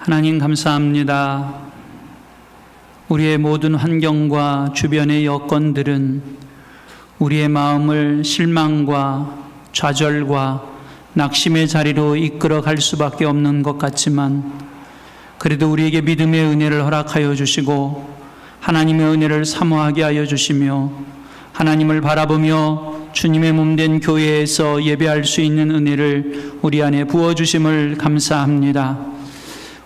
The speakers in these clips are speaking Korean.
하나님 감사합니다. 우리의 모든 환경과 주변의 여건들은 우리의 마음을 실망과 좌절과 낙심의 자리로 이끌어 갈 수밖에 없는 것 같지만, 그래도 우리에게 믿음의 은혜를 허락하여 주시고 하나님의 은혜를 사모하게 하여 주시며, 하나님을 바라보며 주님의 몸된 교회에서 예배할 수 있는 은혜를 우리 안에 부어주심을 감사합니다.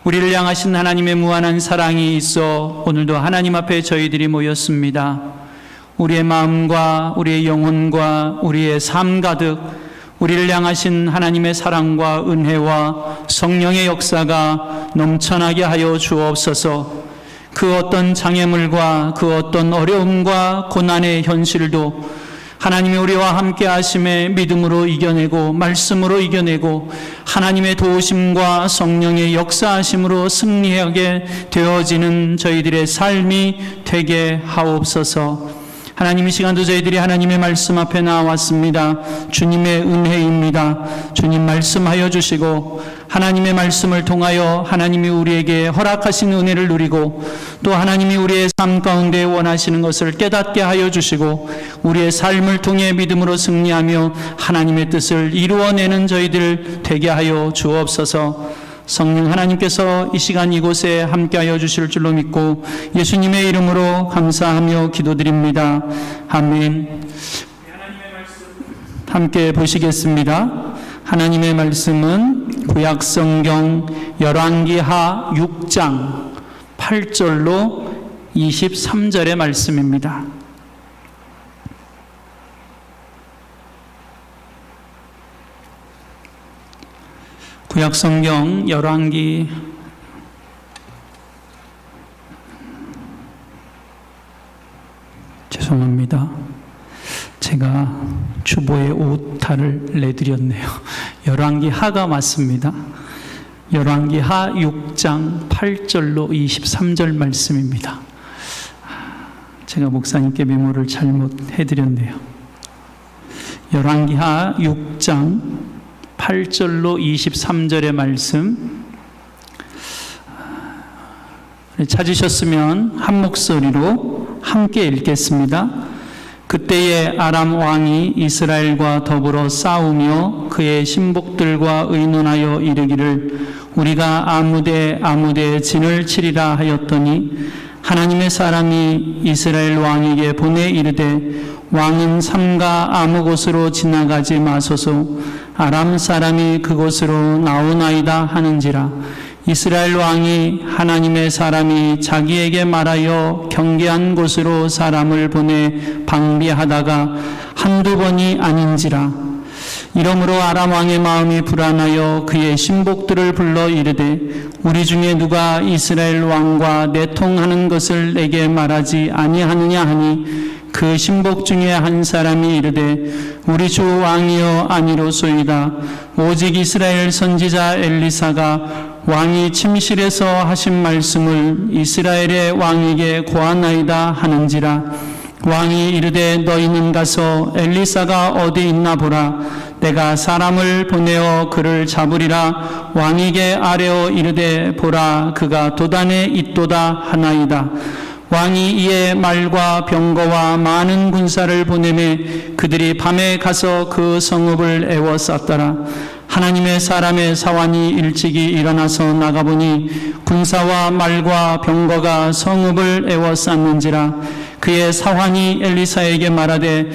우리를 향하신 하나님의 무한한 사랑이 있어 오늘도 하나님 앞에 저희들이 모였습니다. 우리의 마음과 우리의 영혼과 우리의 삶 가득 우리를 향하신 하나님의 사랑과 은혜와 성령의 역사가 넘쳐나게 하여 주옵소서. 그 어떤 장애물과 그 어떤 어려움과 고난의 현실도 하나님이 우리와 함께 하심에 믿음으로 이겨내고 말씀으로 이겨내고 하나님의 도우심과 성령의 역사하심으로 승리하게 되어지는 저희들의 삶이 되게 하옵소서. 하나님, 이 시간도 저희들이 하나님의 말씀 앞에 나왔습니다. 주님의 은혜입니다. 주님 말씀하여 주시고 하나님의 말씀을 통하여 하나님이 우리에게 허락하신 은혜를 누리고 또 하나님이 우리의 삶 가운데 원하시는 것을 깨닫게 하여 주시고 우리의 삶을 통해 믿음으로 승리하며 하나님의 뜻을 이루어내는 저희들 되게 하여 주옵소서. 성령 하나님께서 이 시간 이곳에 함께하여 주실 줄로 믿고 예수님의 이름으로 감사하며 기도드립니다. 아멘. 함께 보시겠습니다. 하나님의 말씀은 구약성경 열왕기하 6장 8절로 23절의 말씀입니다. 구약성경 열왕기 죄송합니다. 제가 주보에 오타를 내드렸네요. 열왕기하가 맞습니다. 열왕기하 6장 8절로 23절 말씀입니다. 제가 목사님께 메모를 잘못해드렸네요. 열왕기하 6장 8절로 23절의 말씀 찾으셨으면 한 목소리로 함께 읽겠습니다. 그때에 아람 왕이 이스라엘과 더불어 싸우며 그의 신복들과 의논하여 이르기를 우리가 아무데 진을 치리라 하였더니 하나님의 사람이 이스라엘 왕에게 보내 이르되 왕은 삼가 아무 곳으로 지나가지 마소서. 아람 사람이 그곳으로 나오나이다 하는지라. 이스라엘 왕이 하나님의 사람이 자기에게 말하여 경계한 곳으로 사람을 보내 방비하다가 한두 번이 아닌지라. 이러므로 아람 왕의 마음이 불안하여 그의 신복들을 불러 이르되 우리 중에 누가 이스라엘 왕과 내통하는 것을 내게 말하지 아니하느냐 하니 그 신복 중에 한 사람이 이르되 우리 주 왕이여 아니로소이다. 오직 이스라엘 선지자 엘리사가 왕이 침실에서 하신 말씀을 이스라엘의 왕에게 고하나이다 하는지라. 왕이 이르되 너희는 가서 엘리사가 어디 있나 보라. 내가 사람을 보내어 그를 잡으리라. 왕에게 아뢰어 이르되 보라 그가 도단에 있도다 하나이다. 왕이 이에 말과 병거와 많은 군사를 보내매 그들이 밤에 가서 그 성읍을 에워쌌더라. 하나님의 사람의 사환이 일찍이 일어나서 나가보니 군사와 말과 병거가 성읍을 에워쌌는지라. 그의 사환이 엘리사에게 말하되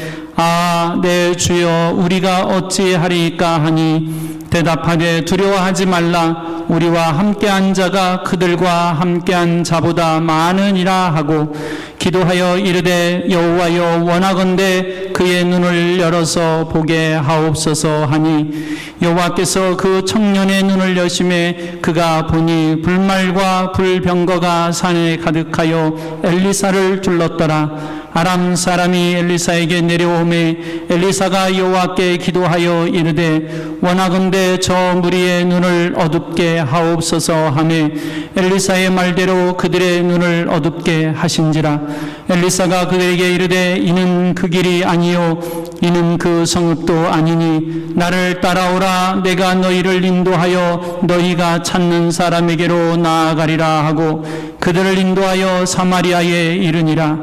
내 주여 우리가 어찌하리이까 하니 대답하되 두려워하지 말라. 우리와 함께한 자가 그들과 함께한 자보다 많으니라 하고 기도하여 이르되 여호와여 원하건대 그의 눈을 열어서 보게 하옵소서 하니 여호와께서 그 청년의 눈을 여심해 그가 보니 불말과 불병거가 산에 가득하여 엘리사를 둘렀더라. 아람 사람이 엘리사에게 내려오매 엘리사가 여호와께 기도하여 이르되 원하건대 저 무리의 눈을 어둡게 하옵소서 하매 엘리사의 말대로 그들의 눈을 어둡게 하신지라. 엘리사가 그들에게 이르되 이는 그 길이 아니요 이는 그 성읍도 아니니 나를 따라오라. 내가 너희를 인도하여 너희가 찾는 사람에게로 나아가리라 하고 그들을 인도하여 사마리아에 이르니라.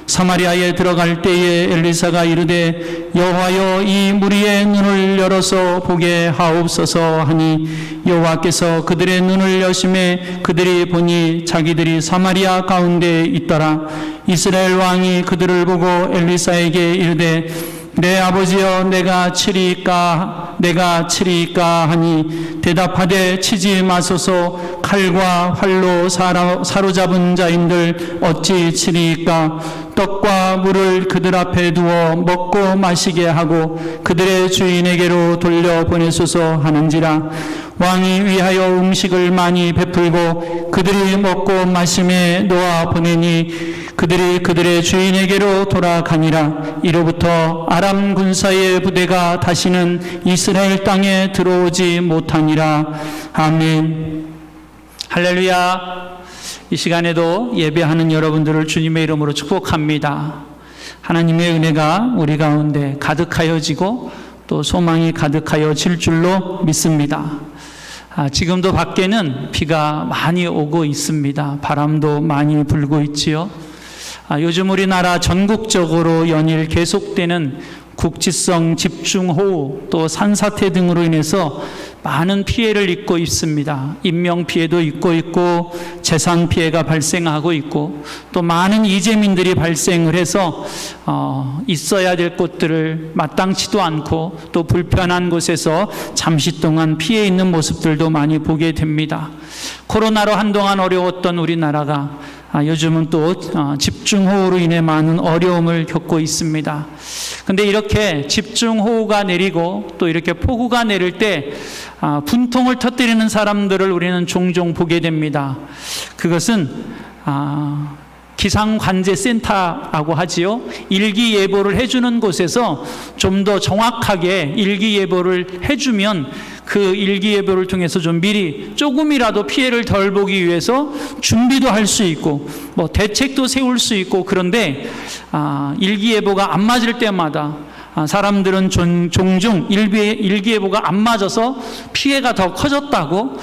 사마리아에 들어갈 때에 엘리사가 이르되 여호와여 이 무리의 눈을 열어서 보게 하옵소서 하니 여호와께서 그들의 눈을 여심해 그들이 보니 자기들이 사마리아 가운데 있더라. 이스라엘 왕이 그들을 보고 엘리사에게 이르되 내 아버지여 내가 치리이까 하니 대답하되 치지 마소서. 칼과 활로 사로잡은 자인들 어찌 치리이까. 떡과 물을 그들 앞에 두어 먹고 마시게 하고 그들의 주인에게로 돌려보내소서 하는지라. 왕이 위하여 음식을 많이 베풀고 그들이 먹고 마심에 놓아 보내니 그들이 그들의 주인에게로 돌아가니라. 이로부터 아람 군사의 부대가 다시는 이스라엘 땅에 들어오지 못하니라. 아멘. 할렐루야. 이 시간에도 예배하는 여러분들을 주님의 이름으로 축복합니다. 하나님의 은혜가 우리 가운데 가득하여지고 또 소망이 가득하여질 줄로 믿습니다. 지금도 밖에는 비가 많이 오고 있습니다. 바람도 많이 불고 있지요. 요즘 우리나라 전국적으로 연일 계속되는 국지성 집중호우 또 산사태 등으로 인해서 많은 피해를 입고 있습니다. 인명피해도 입고 있고 재산 피해가 발생하고 있고 또 많은 이재민들이 발생을 해서 있어야 될 곳들을 마땅치도 않고 또 불편한 곳에서 잠시 동안 피해 있는 모습들도 많이 보게 됩니다. 코로나로 한동안 어려웠던 우리나라가 요즘은 또 집중호우로 인해 많은 어려움을 겪고 있습니다. 근데 이렇게 집중호우가 내리고 또 이렇게 폭우가 내릴 때 분통을 터뜨리는 사람들을 우리는 종종 보게 됩니다. 그것은 기상관제센터라고 하지요. 일기예보를 해주는 곳에서 좀 더 정확하게 일기예보를 해주면 그 일기예보를 통해서 좀 미리 조금이라도 피해를 덜 보기 위해서 준비도 할 수 있고 뭐 대책도 세울 수 있고 그런데 일기예보가 안 맞을 때마다 사람들은 종종 일기예보가 안 맞아서 피해가 더 커졌다고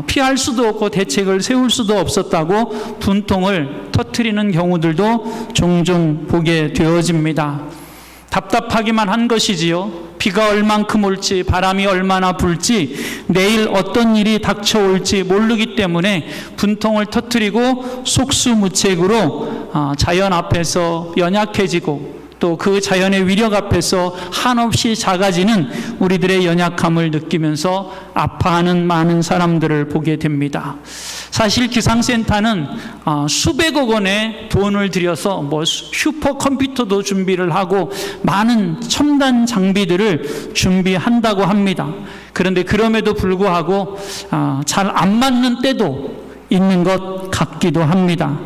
피할 수도 없고 대책을 세울 수도 없었다고 분통을 터뜨리는 경우들도 종종 보게 되어집니다. 답답하기만 한 것이지요. 비가 얼만큼 올지 바람이 얼마나 불지 내일 어떤 일이 닥쳐올지 모르기 때문에 분통을 터뜨리고 속수무책으로 자연 앞에서 연약해지고 또 그 자연의 위력 앞에서 한없이 작아지는 우리들의 연약함을 느끼면서 아파하는 많은 사람들을 보게 됩니다. 사실 기상센터는 수백억 원의 돈을 들여서 뭐 슈퍼컴퓨터도 준비를 하고 많은 첨단 장비들을 준비한다고 합니다. 그런데 그럼에도 불구하고 잘 안 맞는 때도 있는 것 같기도 합니다.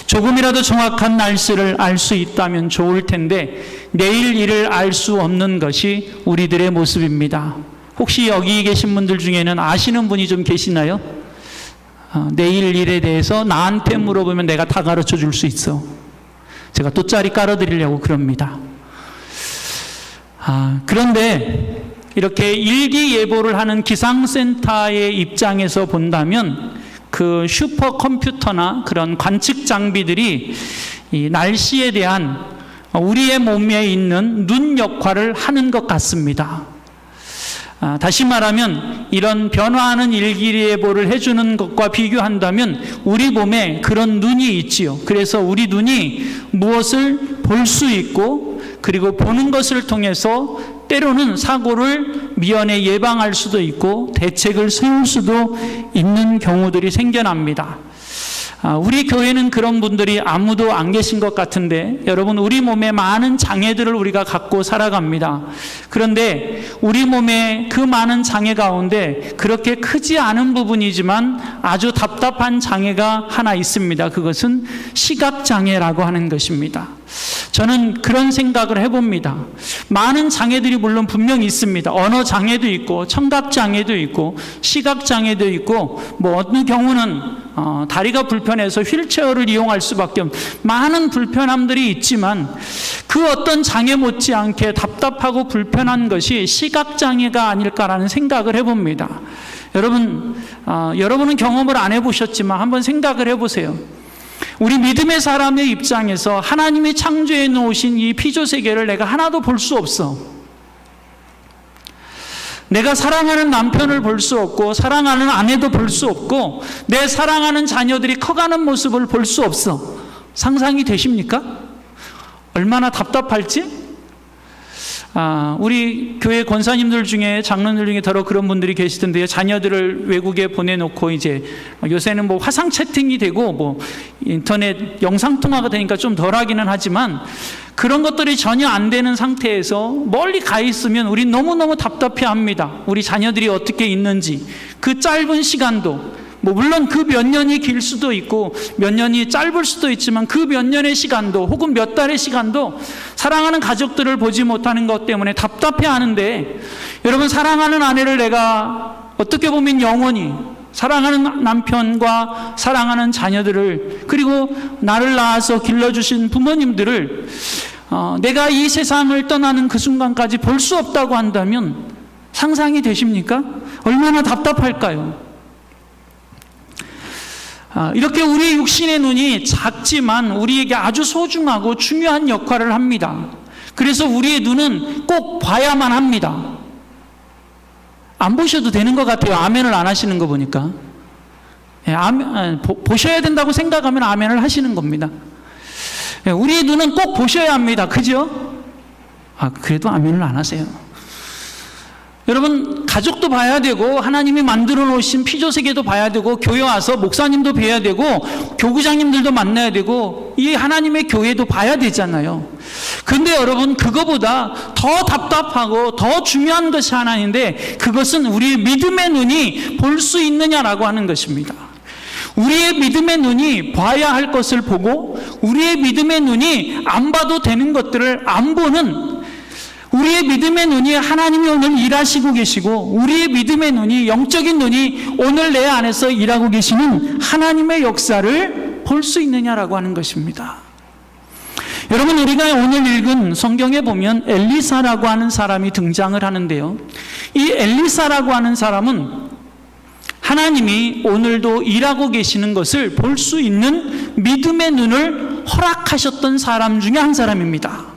조금이라도 정확한 날씨를 알 수 있다면 좋을 텐데 내일 일을 알 수 없는 것이 우리들의 모습입니다. 혹시 여기 계신 분들 중에는 아시는 분이 좀 계시나요? 내일 일에 대해서 나한테 물어보면 내가 다 가르쳐 줄 수 있어. 제가 돗자리 깔아드리려고 그럽니다. 그런데 이렇게 일기예보를 하는 기상센터의 입장에서 본다면 그 슈퍼컴퓨터나 그런 관측 장비들이 이 날씨에 대한 우리의 몸에 있는 눈 역할을 하는 것 같습니다. 다시 말하면 이런 변화하는 일기예보를 해주는 것과 비교한다면 우리 몸에 그런 눈이 있지요. 그래서 우리 눈이 무엇을 볼 수 있고 그리고 보는 것을 통해서 때로는 사고를 미연에 예방할 수도 있고 대책을 세울 수도 있는 경우들이 생겨납니다. 우리 교회는 그런 분들이 아무도 안 계신 것 같은데 여러분 우리 몸에 많은 장애들을 우리가 갖고 살아갑니다. 그런데 우리 몸에 그 많은 장애 가운데 그렇게 크지 않은 부분이지만 아주 답답한 장애가 하나 있습니다. 그것은 시각장애라고 하는 것입니다. 저는 그런 생각을 해봅니다. 많은 장애들이 물론 분명히 있습니다. 언어 장애도 있고 청각 장애도 있고 시각 장애도 있고 뭐 어느 경우는 다리가 불편해서 휠체어를 이용할 수밖에 없는 많은 불편함들이 있지만 그 어떤 장애 못지않게 답답하고 불편한 것이 시각 장애가 아닐까라는 생각을 해봅니다. 여러분은 경험을 안 해보셨지만 한번 생각을 해보세요. 우리 믿음의 사람의 입장에서 하나님이 창조해 놓으신 이 피조 세계를 내가 하나도 볼 수 없어. 내가 사랑하는 남편을 볼 수 없고 사랑하는 아내도 볼 수 없고 내 사랑하는 자녀들이 커가는 모습을 볼 수 없어. 상상이 되십니까? 얼마나 답답할지? 우리 교회 권사님들 중에 장로들 중에 더러 그런 분들이 계시던데요. 자녀들을 외국에 보내놓고 이제 요새는 뭐 화상 채팅이 되고 뭐 인터넷 영상 통화가 되니까 좀 덜하기는 하지만 그런 것들이 전혀 안 되는 상태에서 멀리 가 있으면 우리 너무너무 답답해합니다. 우리 자녀들이 어떻게 있는지 그 짧은 시간도 뭐 물론 그 몇 년이 길 수도 있고 몇 년이 짧을 수도 있지만 그 몇 년의 시간도 혹은 몇 달의 시간도 사랑하는 가족들을 보지 못하는 것 때문에 답답해하는데 여러분 사랑하는 아내를 내가 어떻게 보면 영원히 사랑하는 남편과 사랑하는 자녀들을 그리고 나를 낳아서 길러주신 부모님들을 내가 이 세상을 떠나는 그 순간까지 볼 수 없다고 한다면 상상이 되십니까? 얼마나 답답할까요? 이렇게 우리의 육신의 눈이 작지만 우리에게 아주 소중하고 중요한 역할을 합니다. 그래서 우리의 눈은 꼭 봐야만 합니다. 안 보셔도 되는 것 같아요. 아멘을 안 하시는 거 보니까. 보셔야 된다고 생각하면 아멘을 하시는 겁니다. 우리의 눈은 꼭 보셔야 합니다. 그죠? 그래도 아멘을 안 하세요. 여러분 가족도 봐야 되고 하나님이 만들어 놓으신 피조세계도 봐야 되고 교회 와서 목사님도 뵈야 되고 교구장님들도 만나야 되고 이 하나님의 교회도 봐야 되잖아요. 그런데 여러분 그거보다 더 답답하고 더 중요한 것이 하나 있는데 그것은 우리의 믿음의 눈이 볼 수 있느냐라고 하는 것입니다. 우리의 믿음의 눈이 봐야 할 것을 보고 우리의 믿음의 눈이 안 봐도 되는 것들을 안 보는 우리의 믿음의 눈이 하나님이 오늘 일하시고 계시고 우리의 믿음의 눈이 영적인 눈이 오늘 내 안에서 일하고 계시는 하나님의 역사를 볼 수 있느냐라고 하는 것입니다. 여러분 우리가 오늘 읽은 성경에 보면 엘리사라고 하는 사람이 등장을 하는데요. 이 엘리사라고 하는 사람은 하나님이 오늘도 일하고 계시는 것을 볼 수 있는 믿음의 눈을 허락하셨던 사람 중에 한 사람입니다.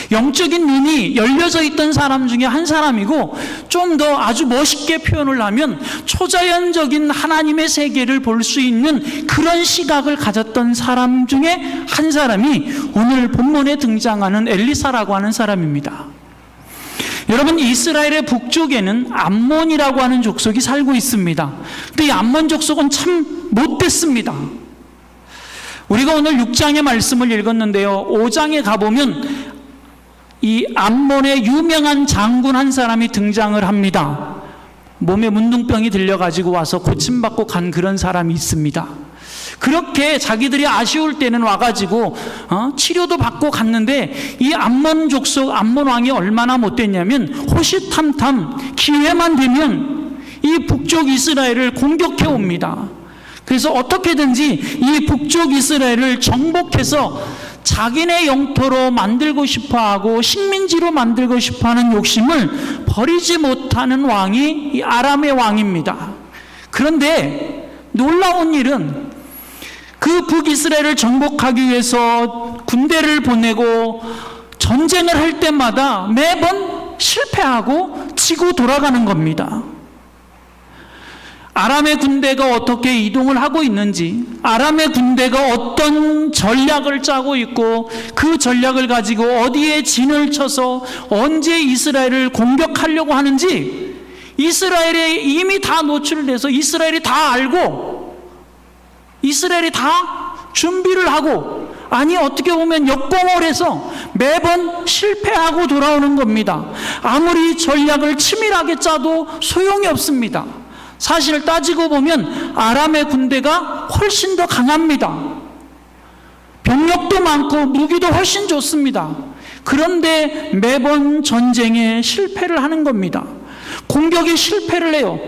영적인 눈이 열려져 있던 사람 중에 한 사람이고 좀 더 아주 멋있게 표현을 하면 초자연적인 하나님의 세계를 볼 수 있는 그런 시각을 가졌던 사람 중에 한 사람이 오늘 본문에 등장하는 엘리사라고 하는 사람입니다. 여러분 이스라엘의 북쪽에는 암몬이라고 하는 족속이 살고 있습니다. 근데 이 암몬 족속은 참 못됐습니다. 우리가 오늘 6장의 말씀을 읽었는데요. 5장에 가보면 이 암몬의 유명한 장군 한 사람이 등장을 합니다. 몸에 문둥병이 들려가지고 와서 고침받고 간 그런 사람이 있습니다. 그렇게 자기들이 아쉬울 때는 와가지고 치료도 받고 갔는데 이 암몬 족속 암몬 왕이 얼마나 못됐냐면 호시탐탐 기회만 되면 이 북쪽 이스라엘을 공격해 옵니다. 그래서 어떻게든지 이 북쪽 이스라엘을 정복해서 자기네 영토로 만들고 싶어하고 식민지로 만들고 싶어하는 욕심을 버리지 못하는 왕이 이 아람의 왕입니다. 그런데 놀라운 일은 그 북이스라엘을 정복하기 위해서 군대를 보내고 전쟁을 할 때마다 매번 실패하고 지고 돌아가는 겁니다. 아람의 군대가 어떻게 이동을 하고 있는지, 아람의 군대가 어떤 전략을 짜고 있고 그 전략을 가지고 어디에 진을 쳐서 언제 이스라엘을 공격하려고 하는지 이스라엘에 이미 다 노출돼서 이스라엘이 다 알고 이스라엘이 다 준비를 하고 아니 어떻게 보면 역공을 해서 매번 실패하고 돌아오는 겁니다. 아무리 전략을 치밀하게 짜도 소용이 없습니다. 사실 따지고 보면 아람의 군대가 훨씬 더 강합니다. 병력도 많고 무기도 훨씬 좋습니다. 그런데 매번 전쟁에 실패를 하는 겁니다. 공격에 실패를 해요.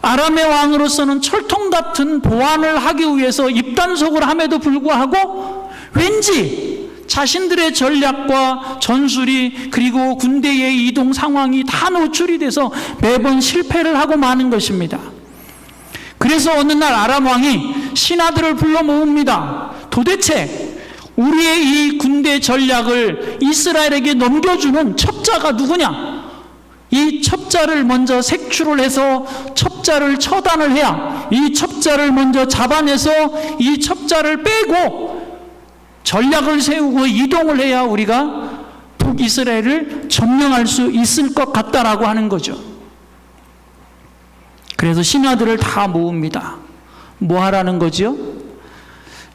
아람의 왕으로서는 철통 같은 보안을 하기 위해서 입단속을 함에도 불구하고 왠지 자신들의 전략과 전술이 그리고 군대의 이동 상황이 다 노출이 돼서 매번 실패를 하고 마는 것입니다. 그래서 어느 날 아람 왕이 신하들을 불러 모읍니다. 도대체 우리의 이 군대 전략을 이스라엘에게 넘겨주는 첩자가 누구냐? 이 첩자를 먼저 색출을 해서 첩자를 처단을 해야, 이 첩자를 먼저 잡아내서 이 첩자를 빼고 전략을 세우고 이동을 해야 우리가 북이스라엘을 점령할 수 있을 것 같다라고 하는 거죠. 그래서 신하들을 다 모읍니다. 뭐 하라는 거죠?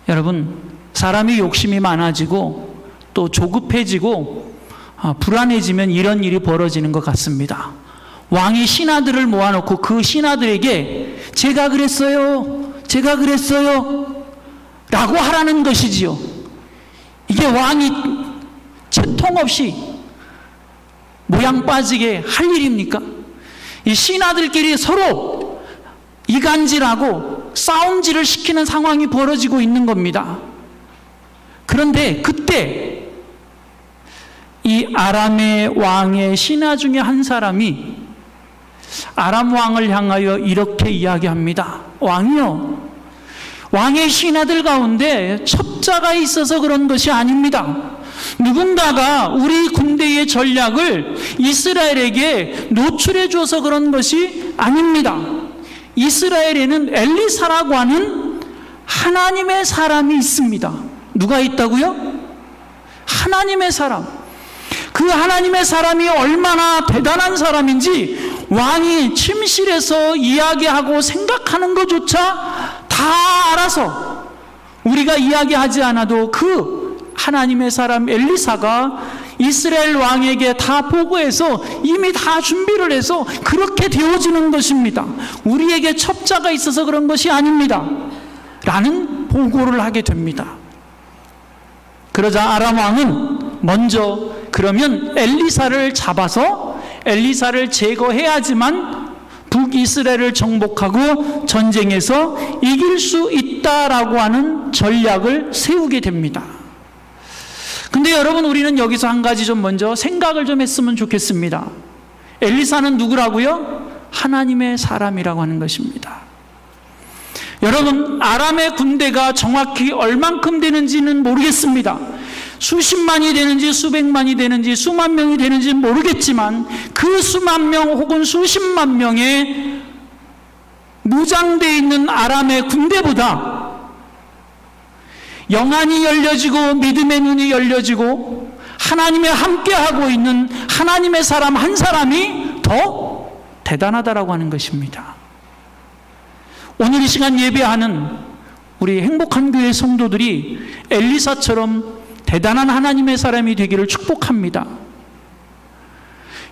여러분, 사람이 욕심이 많아지고 또 조급해지고 불안해지면 이런 일이 벌어지는 것 같습니다. 왕이 신하들을 모아놓고 그 신하들에게 제가 그랬어요 라고 하라는 것이지요. 이게 왕이 채통 없이 모양 빠지게 할 일입니까? 이 신하들끼리 서로 이간질하고 싸움질을 시키는 상황이 벌어지고 있는 겁니다. 그런데 그때 이 아람의 왕의 신하 중에 한 사람이 아람 왕을 향하여 이렇게 이야기합니다. 왕이요, 왕의 신하들 가운데 첩자가 있어서 그런 것이 아닙니다. 누군가가 우리 군대의 전략을 이스라엘에게 노출해 줘서 그런 것이 아닙니다. 이스라엘에는 엘리사라고 하는 하나님의 사람이 있습니다. 누가 있다고요? 하나님의 사람. 그 하나님의 사람이 얼마나 대단한 사람인지 왕이 침실에서 이야기하고 생각하는 것조차 다 알아서 우리가 이야기하지 않아도 그 하나님의 사람 엘리사가 이스라엘 왕에게 다 보고해서 이미 다 준비를 해서 그렇게 되어지는 것입니다. 우리에게 첩자가 있어서 그런 것이 아닙니다 라는 보고를 하게 됩니다. 그러자 아람 왕은 먼저 그러면 엘리사를 잡아서 엘리사를 제거해야지만 북이스라엘을 정복하고 전쟁에서 이길 수 있다라고 하는 전략을 세우게 됩니다. 근데 여러분, 우리는 여기서 한 가지 좀 먼저 생각을 좀 했으면 좋겠습니다. 엘리사는 누구라고요? 하나님의 사람이라고 하는 것입니다. 여러분, 아람의 군대가 정확히 얼만큼 되는지는 모르겠습니다. 수십만이 되는지 수백만이 되는지 수만 명이 되는지 모르겠지만 그 수만 명 혹은 수십만 명의 무장되어 있는 아람의 군대보다 영안이 열려지고 믿음의 눈이 열려지고 하나님의 함께하고 있는 하나님의 사람 한 사람이 더 대단하다라고 하는 것입니다. 오늘 이 시간 예배하는 우리 행복한 교회 성도들이 엘리사처럼 대단한 하나님의 사람이 되기를 축복합니다.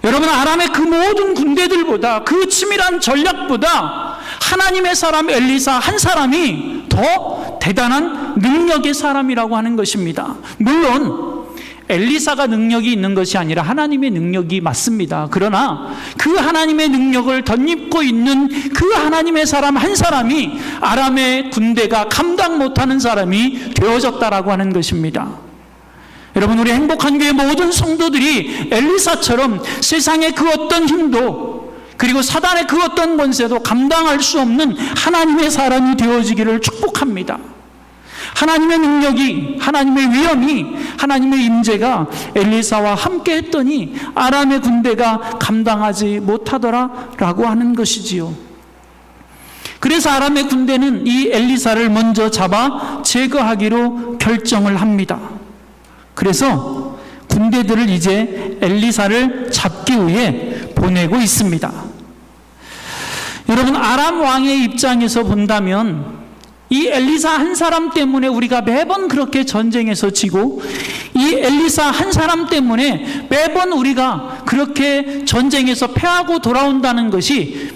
여러분, 아람의 그 모든 군대들보다, 그 치밀한 전략보다 하나님의 사람 엘리사 한 사람이 더 대단한 능력의 사람이라고 하는 것입니다. 물론 엘리사가 능력이 있는 것이 아니라 하나님의 능력이 맞습니다. 그러나 그 하나님의 능력을 덧입고 있는 그 하나님의 사람 한 사람이 아람의 군대가 감당 못하는 사람이 되어졌다라고 하는 것입니다. 여러분, 우리 행복한 교회 모든 성도들이 엘리사처럼 세상의 그 어떤 힘도 그리고 사단의 그 어떤 권세도 감당할 수 없는 하나님의 사람이 되어지기를 축복합니다. 하나님의 능력이, 하나님의 위엄이, 하나님의 임재가 엘리사와 함께 했더니 아람의 군대가 감당하지 못하더라라고 하는 것이지요. 그래서 아람의 군대는 이 엘리사를 먼저 잡아 제거하기로 결정을 합니다. 그래서 군대들을 이제 엘리사를 잡기 위해 보내고 있습니다. 여러분, 아람 왕의 입장에서 본다면 이 엘리사 한 사람 때문에 우리가 매번 그렇게 전쟁에서 지고, 이 엘리사 한 사람 때문에 매번 우리가 그렇게 전쟁에서 패하고 돌아온다는 것이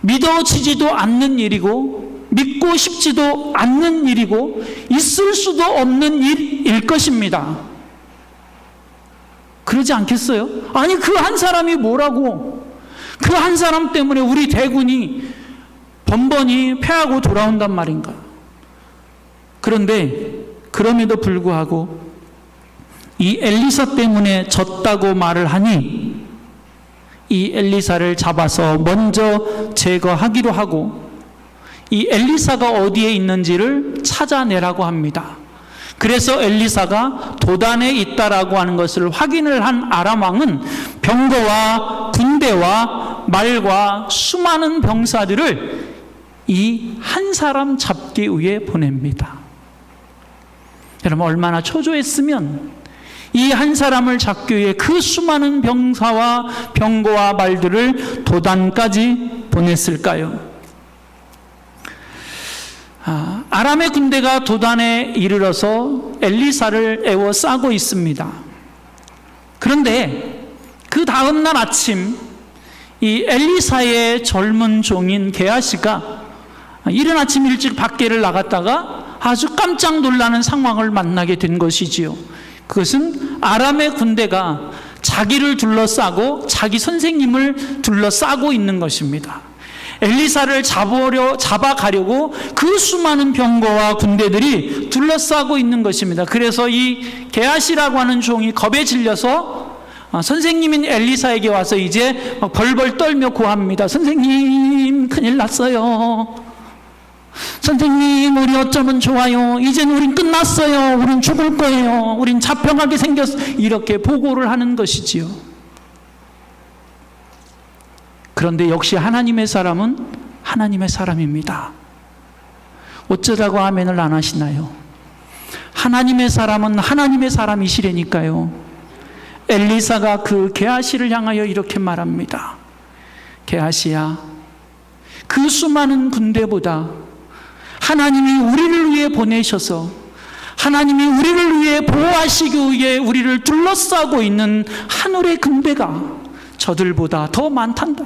믿어지지도 않는 일이고 믿고 싶지도 않는 일이고 있을 수도 없는 일일 것입니다. 그러지 않겠어요? 아니, 그 한 사람이 뭐라고? 그 한 사람 때문에 우리 대군이 번번이 패하고 돌아온단 말인가? 그런데 그럼에도 불구하고 이 엘리사 때문에 졌다고 말을 하니 이 엘리사를 잡아서 먼저 제거하기로 하고 이 엘리사가 어디에 있는지를 찾아내라고 합니다. 그래서 엘리사가 도단에 있다라고 하는 것을 확인을 한 아람 왕은 병거와 군대와 말과 수많은 병사들을 이 한 사람 잡기 위해 보냅니다. 여러분, 얼마나 초조했으면 이 한 사람을 잡기 위해 그 수많은 병사와 병거와 말들을 도단까지 보냈을까요? 아람의 군대가 도단에 이르러서 엘리사를 에워싸고 있습니다. 그런데 그 다음 날 아침 이 엘리사의 젊은 종인 게하시가 이른 아침 일찍 밖에를 나갔다가 아주 깜짝 놀라는 상황을 만나게 된 것이지요. 그것은 아람의 군대가 자기를 둘러싸고 자기 선생님을 둘러싸고 있는 것입니다. 엘리사를 잡아가려고 그 수많은 병거와 군대들이 둘러싸고 있는 것입니다. 그래서 이 게하시라고 하는 종이 겁에 질려서 선생님인 엘리사에게 와서 이제 벌벌 떨며 고합니다. 선생님, 큰일 났어요. 선생님, 우리 어쩌면 좋아요. 이젠 우린 끝났어요. 우린 죽을 거예요. 우린 자평하게 생겼어. 이렇게 보고를 하는 것이지요. 그런데 역시 하나님의 사람은 하나님의 사람입니다. 어쩌자고 아멘을 안 하시나요? 하나님의 사람은 하나님의 사람이시라니까요. 엘리사가 그 게하시를 향하여 이렇게 말합니다. 게하시야, 그 수많은 군대보다 하나님이 우리를 위해 보내셔서 하나님이 우리를 위해 보호하시기 위해 우리를 둘러싸고 있는 하늘의 군대가 저들보다 더 많단다.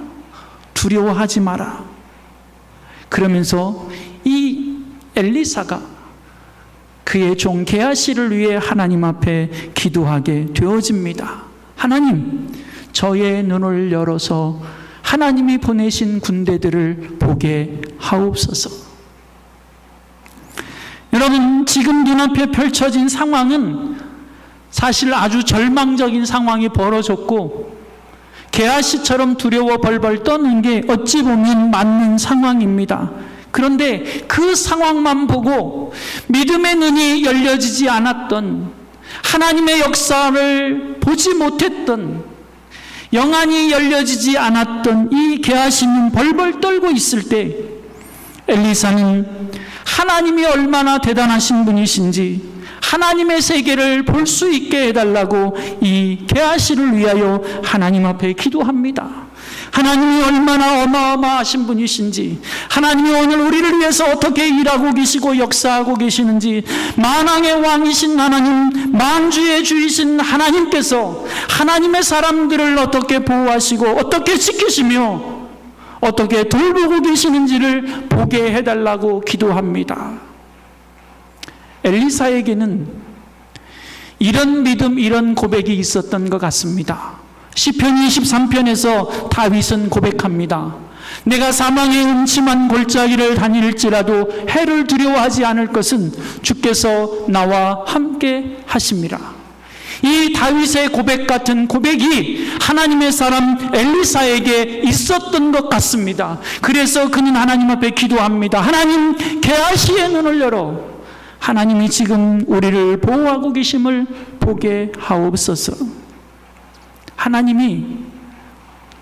두려워하지 마라. 그러면서 이 엘리사가 그의 종 게하시를 위해 하나님 앞에 기도하게 되어집니다. 하나님, 저의 눈을 열어서 하나님이 보내신 군대들을 보게 하옵소서. 여러분, 지금 눈앞에 펼쳐진 상황은 사실 아주 절망적인 상황이 벌어졌고 게하시처럼 두려워 벌벌 떠는 게 어찌 보면 맞는 상황입니다. 그런데 그 상황만 보고 믿음의 눈이 열려지지 않았던, 하나님의 역사를 보지 못했던, 영안이 열려지지 않았던 이 게하시는 벌벌 떨고 있을 때 엘리사는 하나님이 얼마나 대단하신 분이신지 하나님의 세계를 볼 수 있게 해달라고 이 게하시를 위하여 하나님 앞에 기도합니다. 하나님이 얼마나 어마어마하신 분이신지, 하나님이 오늘 우리를 위해서 어떻게 일하고 계시고 역사하고 계시는지, 만왕의 왕이신 하나님, 만주의 주이신 하나님께서 하나님의 사람들을 어떻게 보호하시고 어떻게 지키시며 어떻게 돌보고 계시는지를 보게 해달라고 기도합니다. 엘리사에게는 이런 믿음, 이런 고백이 있었던 것 같습니다. 시편 23편에서 다윗은 고백합니다. 내가 사망의 음침한 골짜기를 다닐지라도 해를 두려워하지 않을 것은 주께서 나와 함께 하심이라. 이 다윗의 고백 같은 고백이 하나님의 사람 엘리사에게 있었던 것 같습니다. 그래서 그는 하나님 앞에 기도합니다. 하나님, 게하시의 눈을 열어 하나님이 지금 우리를 보호하고 계심을 보게 하옵소서. 하나님이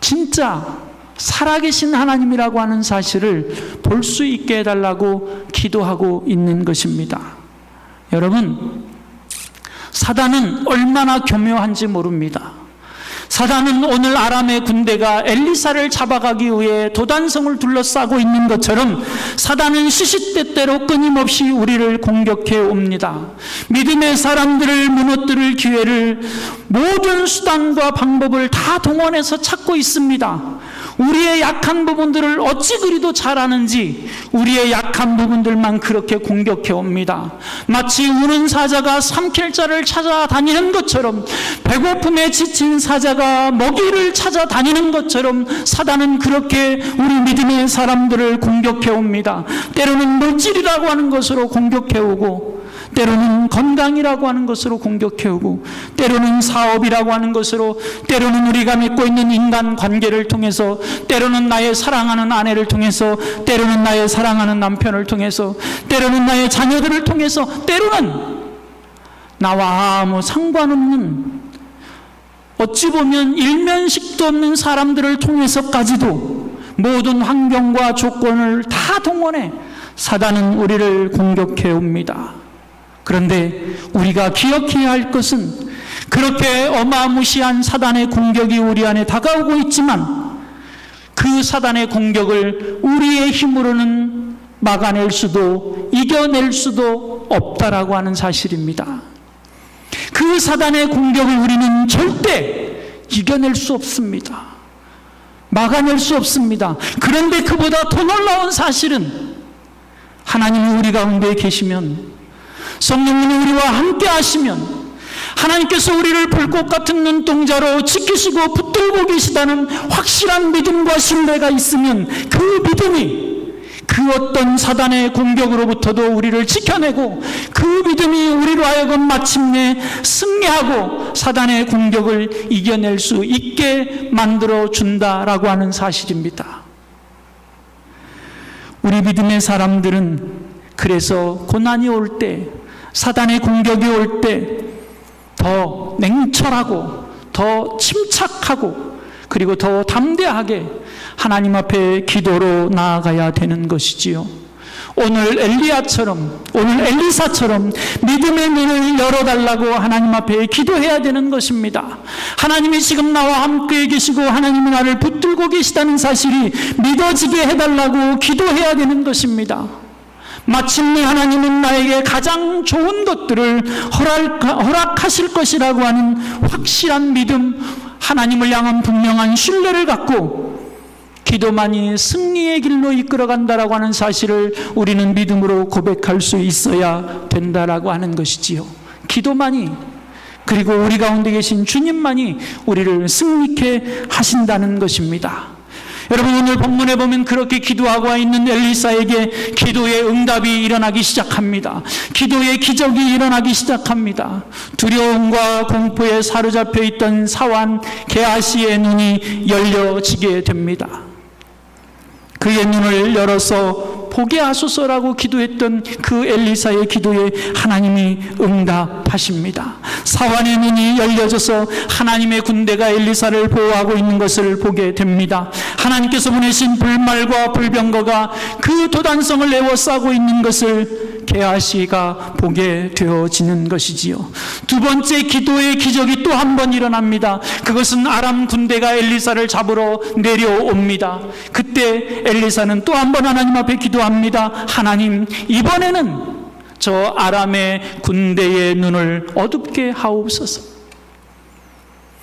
진짜 살아계신 하나님이라고 하는 사실을 볼 수 있게 해달라고 기도하고 있는 것입니다. 여러분, 사단은 얼마나 교묘한지 모릅니다. 사단은 오늘 아람의 군대가 엘리사를 잡아가기 위해 도단성을 둘러싸고 있는 것처럼 사단은 시시때때로 끊임없이 우리를 공격해 옵니다. 믿음의 사람들을 무너뜨릴 기회를 모든 수단과 방법을 다 동원해서 찾고 있습니다. 우리의 약한 부분들을 어찌 그리도 잘 아는지 우리의 약한 부분들만 그렇게 공격해 옵니다. 마치 우는 사자가 삼킬 자를 찾아다니는 것처럼, 배고픔에 지친 사자가 먹이를 찾아다니는 것처럼 사단은 그렇게 우리 믿음의 사람들을 공격해 옵니다. 때로는 물질이라고 하는 것으로 공격해 오고, 때로는 건강이라고 하는 것으로 공격해 오고, 때로는 사업이라고 하는 것으로, 때로는 우리가 맺고 있는 인간 관계를 통해서, 때로는 나의 사랑하는 아내를 통해서, 때로는 나의 사랑하는 남편을 통해서, 때로는 나의 자녀들을 통해서, 때로는 나와 아무 상관없는, 어찌 보면 일면식도 없는 사람들을 통해서까지도 모든 환경과 조건을 다 동원해 사단은 우리를 공격해 옵니다. 그런데 우리가 기억해야 할 것은, 그렇게 어마무시한 사단의 공격이 우리 안에 다가오고 있지만 그 사단의 공격을 우리의 힘으로는 막아낼 수도 이겨낼 수도 없다라고 하는 사실입니다. 그 사단의 공격을 우리는 절대 이겨낼 수 없습니다. 막아낼 수 없습니다. 그런데 그보다 더 놀라운 사실은, 하나님이 우리 가운데 계시면, 성령님이 우리와 함께 하시면, 하나님께서 우리를 불꽃 같은 눈동자로 지키시고 붙들고 계시다는 확실한 믿음과 신뢰가 있으면, 그 믿음이 그 어떤 사단의 공격으로부터도 우리를 지켜내고, 그 믿음이 우리로 하여금 마침내 승리하고 사단의 공격을 이겨낼 수 있게 만들어 준다라고 하는 사실입니다. 우리 믿음의 사람들은 그래서 고난이 올 때, 사단의 공격이 올 때 더 냉철하고 더 침착하고 그리고 더 담대하게 하나님 앞에 기도로 나아가야 되는 것이지요. 오늘 엘리야처럼, 오늘 엘리사처럼 믿음의 눈을 열어달라고 하나님 앞에 기도해야 되는 것입니다. 하나님이 지금 나와 함께 계시고 하나님이 나를 붙들고 계시다는 사실이 믿어지게 해달라고 기도해야 되는 것입니다. 마침내 하나님은 나에게 가장 좋은 것들을 허락하실 것이라고 하는 확실한 믿음, 하나님을 향한 분명한 신뢰를 갖고 기도만이 승리의 길로 이끌어간다라고 하는 사실을 우리는 믿음으로 고백할 수 있어야 된다라고 하는 것이지요. 기도만이, 그리고 우리 가운데 계신 주님만이 우리를 승리케 하신다는 것입니다. 여러분, 오늘 본문에 보면 그렇게 기도하고 있는 엘리사에게 기도의 응답이 일어나기 시작합니다. 기도의 기적이 일어나기 시작합니다. 두려움과 공포에 사로잡혀 있던 사환 게하시의 눈이 열려지게 됩니다. 그의 눈을 열어서 보게 하소서라고 기도했던 그 엘리사의 기도에 하나님이 응답하십니다. 사환의 눈이 열려져서 하나님의 군대가 엘리사를 보호하고 있는 것을 보게 됩니다. 하나님께서 보내신 불말과 불병거가 그 도단성을 에워싸고 있는 것을 게하시가 보게 되어지는 것이지요. 두 번째 기도의 기적이 또 한 번 일어납니다. 그것은 아람 군대가 엘리사를 잡으러 내려옵니다. 그때 엘리사는 또 한 번 하나님 앞에 기도합니다. 하나님, 이번에는 저 아람의 군대의 눈을 어둡게 하옵소서.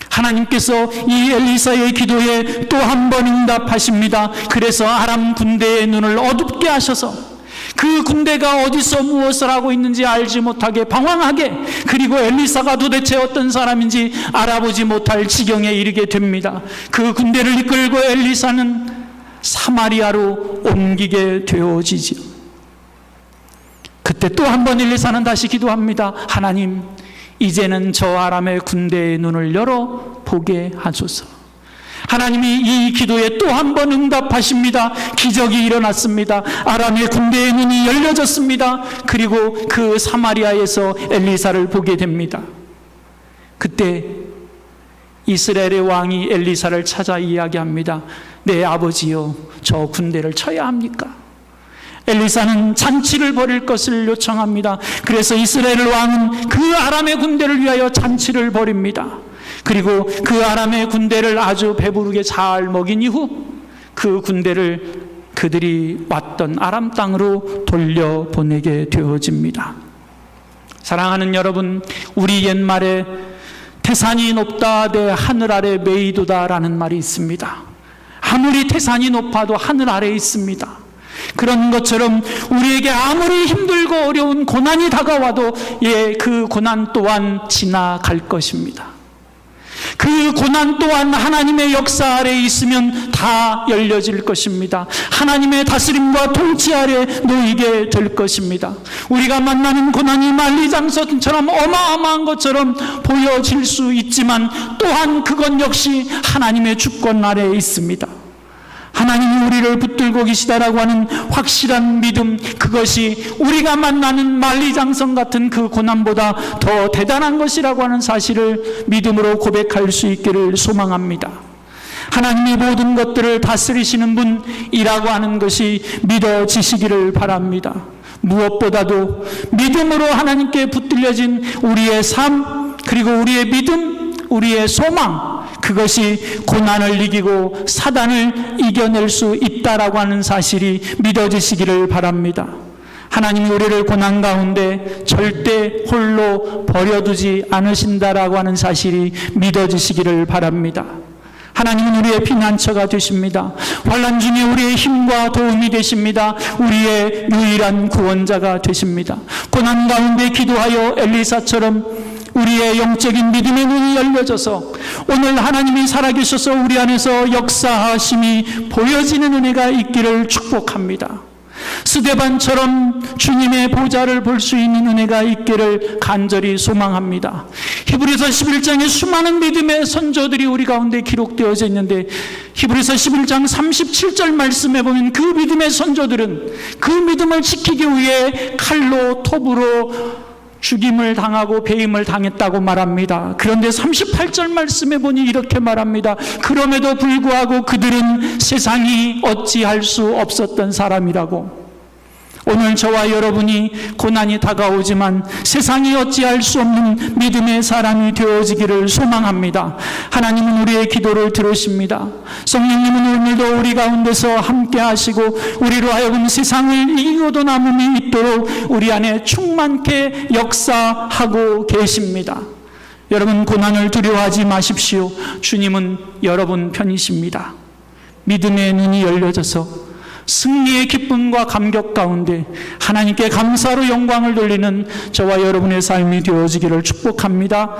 하나님께서 이 엘리사의 기도에 또 한 번 응답하십니다. 그래서 아람 군대의 눈을 어둡게 하셔서 그 군대가 어디서 무엇을 하고 있는지 알지 못하게 방황하게, 그리고 엘리사가 도대체 어떤 사람인지 알아보지 못할 지경에 이르게 됩니다. 그 군대를 이끌고 엘리사는 사마리아로 옮기게 되어지죠. 그때 또 한 번 엘리사는 다시 기도합니다. 하나님, 이제는 저 아람의 군대의 눈을 열어 보게 하소서. 하나님이 이 기도에 또 한 번 응답하십니다. 기적이 일어났습니다. 아람의 군대의 눈이 열려졌습니다. 그리고 그 사마리아에서 엘리사를 보게 됩니다. 그때 이스라엘의 왕이 엘리사를 찾아 이야기합니다. 내 아버지요, 저 군대를 쳐야 합니까? 엘리사는 잔치를 벌일 것을 요청합니다. 그래서 이스라엘 왕은 그 아람의 군대를 위하여 잔치를 벌입니다. 그리고 그 아람의 군대를 아주 배부르게 잘 먹인 이후 그 군대를 그들이 왔던 아람 땅으로 돌려보내게 되어집니다. 사랑하는 여러분, 우리 옛말에 태산이 높다 내 하늘 아래 메이도다 라는 말이 있습니다. 아무리 태산이 높아도 하늘 아래에 있습니다. 그런 것처럼 우리에게 아무리 힘들고 어려운 고난이 다가와도 그 고난 또한 지나갈 것입니다. 그 고난 또한 하나님의 역사 아래에 있으면 다 열려질 것입니다. 하나님의 다스림과 통치 아래 놓이게 될 것입니다. 우리가 만나는 고난이 만리장성처럼 어마어마한 것처럼 보여질 수 있지만 또한 그건 역시 하나님의 주권 아래에 있습니다. 하나님이 우리를 붙들고 계시다라고 하는 확실한 믿음, 그것이 우리가 만나는 만리장성 같은 그 고난보다 더 대단한 것이라고 하는 사실을 믿음으로 고백할 수 있기를 소망합니다. 하나님이 모든 것들을 다스리시는 분이라고 하는 것이 믿어지시기를 바랍니다. 무엇보다도 믿음으로 하나님께 붙들려진 우리의 삶, 그리고 우리의 믿음, 우리의 소망, 그것이 고난을 이기고 사단을 이겨낼 수 있다라고 하는 사실이 믿어지시기를 바랍니다. 하나님이 우리를 고난 가운데 절대 홀로 버려두지 않으신다라고 하는 사실이 믿어지시기를 바랍니다. 하나님은 우리의 피난처가 되십니다. 환난 중에 우리의 힘과 도움이 되십니다. 우리의 유일한 구원자가 되십니다. 고난 가운데 기도하여 엘리사처럼 우리의 영적인 믿음의 눈이 열려져서 오늘 하나님이 살아계셔서 우리 안에서 역사하심이 보여지는 은혜가 있기를 축복합니다. 스데반처럼 주님의 보좌를 볼 수 있는 은혜가 있기를 간절히 소망합니다. 히브리서 11장에 수많은 믿음의 선조들이 우리 가운데 기록되어져 있는데 히브리서 11장 37절 말씀에 보면 그 믿음의 선조들은 그 믿음을 지키기 위해 칼로 톱으로 죽임을 당하고 배임을 당했다고 말합니다. 그런데 38절 말씀에 보니 이렇게 말합니다. 그럼에도 불구하고 그들은 세상이 어찌할 수 없었던 사람이라고. 오늘 저와 여러분이 고난이 다가오지만 세상이 어찌할 수 없는 믿음의 사람이 되어지기를 소망합니다. 하나님은 우리의 기도를 들으십니다. 성령님은 오늘도 우리 가운데서 함께 하시고 우리로 하여금 세상을 이기고도 남음이 있도록 우리 안에 충만케 역사하고 계십니다. 여러분, 고난을 두려워하지 마십시오. 주님은 여러분 편이십니다. 믿음의 눈이 열려져서 승리의 기쁨과 감격 가운데 하나님께 감사로 영광을 돌리는 저와 여러분의 삶이 되어지기를 축복합니다.